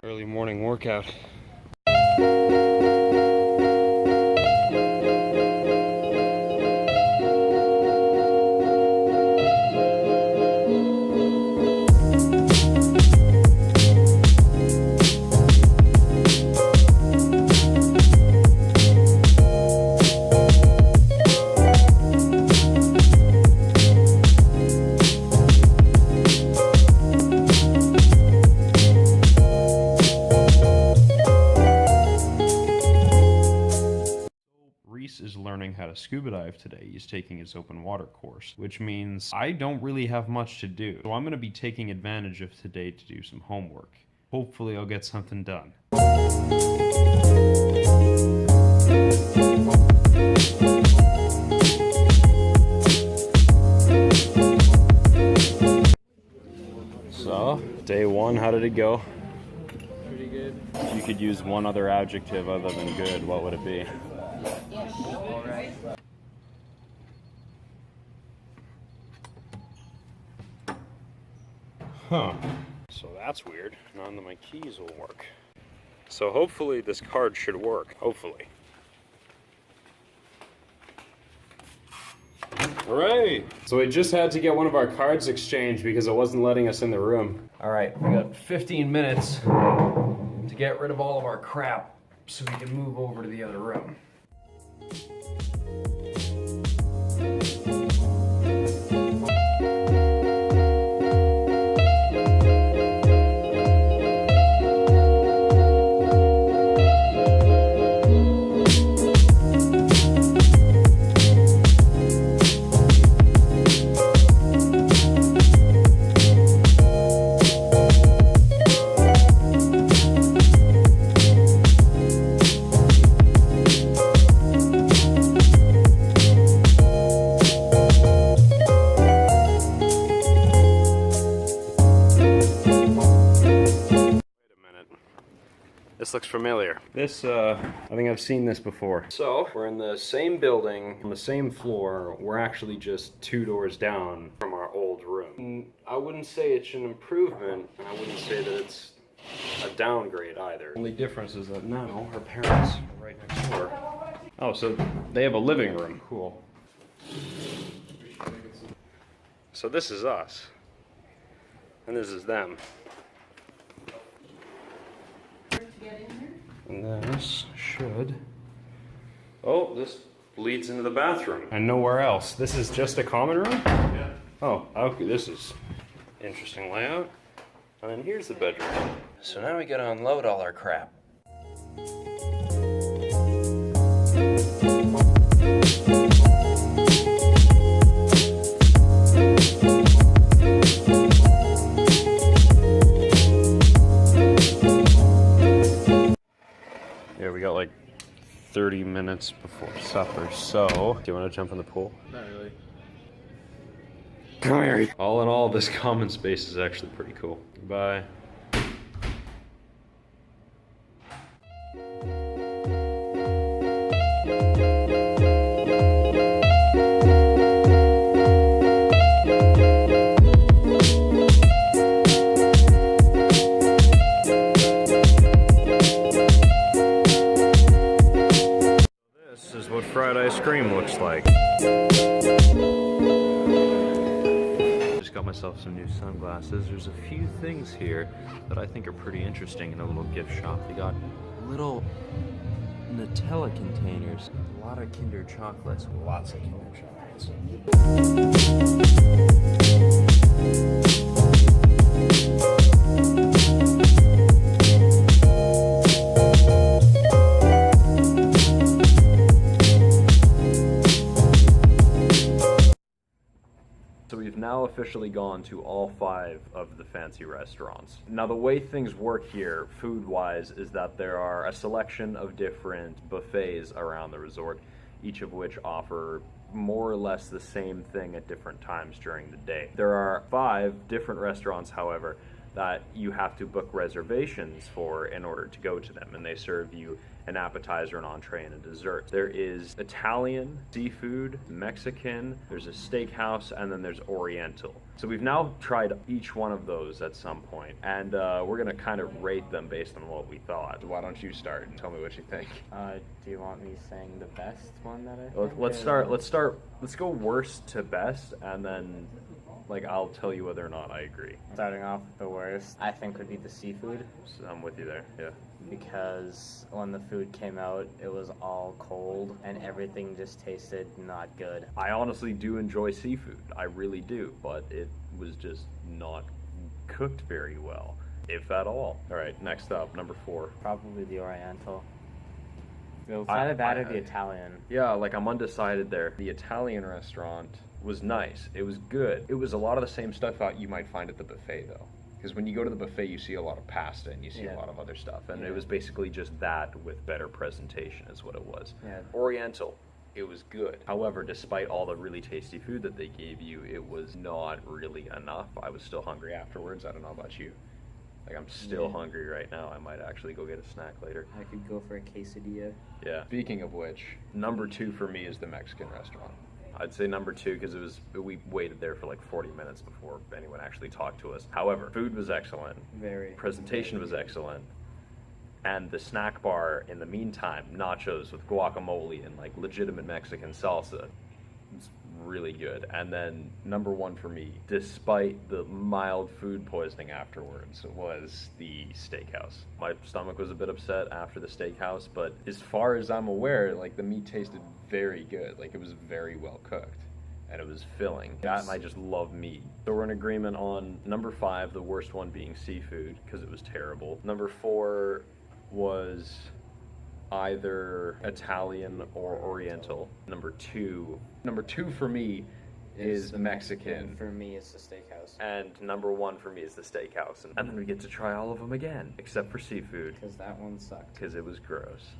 Early morning workout. Reece is learning how to scuba dive today. He's taking his open water course, which means I don't really have much to do. So I'm going to be taking advantage of today to do some homework. Hopefully I'll get something done. So, day one, how did it go? Pretty good. If you could use one other adjective other than good, what would it be? All right. Huh. So that's weird. None of my keys will work. So hopefully this card should work. Hopefully. Alright. So we just had to get one of our cards exchanged because it wasn't letting us in the room. Alright, we got 15 minutes to get rid of all of our crap so we can move over to the other room. This looks familiar. This, I think I've seen this before. So, we're in the same building, on the same floor. We're actually just 2 doors down from our old room. I wouldn't say it's an improvement, and I wouldn't say that it's a downgrade either. The only difference is that now our parents are right next door. Oh, so they have a living room. Cool. So this is us, and this is them. And this should... Oh, this leads into the bathroom. And nowhere else. This is just a common room? Yeah. Oh, okay, this is interesting layout. And then here's the bedroom. So now we gotta unload all our crap. Yeah, we got like 30 minutes before supper, so... Do you want to jump in the pool? Not really. Come here. All in all, this common space is actually pretty cool. Bye. This is what fried ice cream looks like. Just got myself some new sunglasses. There's a few things here that I think are pretty interesting in a little gift shop. They got little Nutella containers, a lot of Kinder chocolates, lots of Kinder chocolates. So we've now officially gone to all 5 of the fancy restaurants. Now the way things work here, food-wise, is that there are a selection of different buffets around the resort, each of which offer more or less the same thing at different times during the day. There are 5 different restaurants, however, that you have to book reservations for in order to go to them, and they serve you an appetizer, an entree, and a dessert. There is Italian, seafood, Mexican, there's a steakhouse, and then there's Oriental. So we've now tried each one of those at some point, and we're gonna kind of rate them based on what we thought. Why don't you start and tell me what you think? Do you want me saying the best one that I think? Let's go worst to best, and then like I'll tell you whether or not I agree. Starting off with the worst, I think would be the seafood. So I'm with you there, yeah. Because when the food came out, it was all cold and everything just tasted not good. I honestly do enjoy seafood. I really do, but it was just not cooked very well, if at all. All right, next up, number 4. Probably the Oriental. It was either that or the Italian. Yeah, like I'm undecided there. The Italian restaurant was nice. It was good. It was a lot of the same stuff you might find at the buffet, though. Because when you go to the buffet, you see a lot of pasta and you see a lot of other stuff. And it was basically just that with better presentation is what it was. Yeah. Oriental, it was good. However, despite all the really tasty food that they gave you, it was not really enough. I was still hungry afterwards. I don't know about you. Like, I'm still hungry right now. I might actually go get a snack later. I could go for a quesadilla. Yeah. Speaking of which, number 2 for me is the Mexican restaurant. I'd say number 2 because we waited there for like 40 minutes before anyone actually talked to us. However, food was excellent. Presentation was excellent. And the snack bar in the meantime, nachos with guacamole and like legitimate Mexican salsa. It's really good. And then number 1 for me, despite the mild food poisoning afterwards, was the steakhouse. My stomach was a bit upset after the steakhouse, but as far as I'm aware, like the meat tasted very good. Like it was very well cooked and it was filling. That, and I just love meat. So we're in agreement on number 5, the worst one being seafood because it was terrible. Number 4 was either Italian or Oriental. Number two for me is Mexican. For me, it's the steakhouse. And number 1 for me is the steakhouse. And then we get to try all of them again, except for seafood. Because that one sucked. Because it was gross.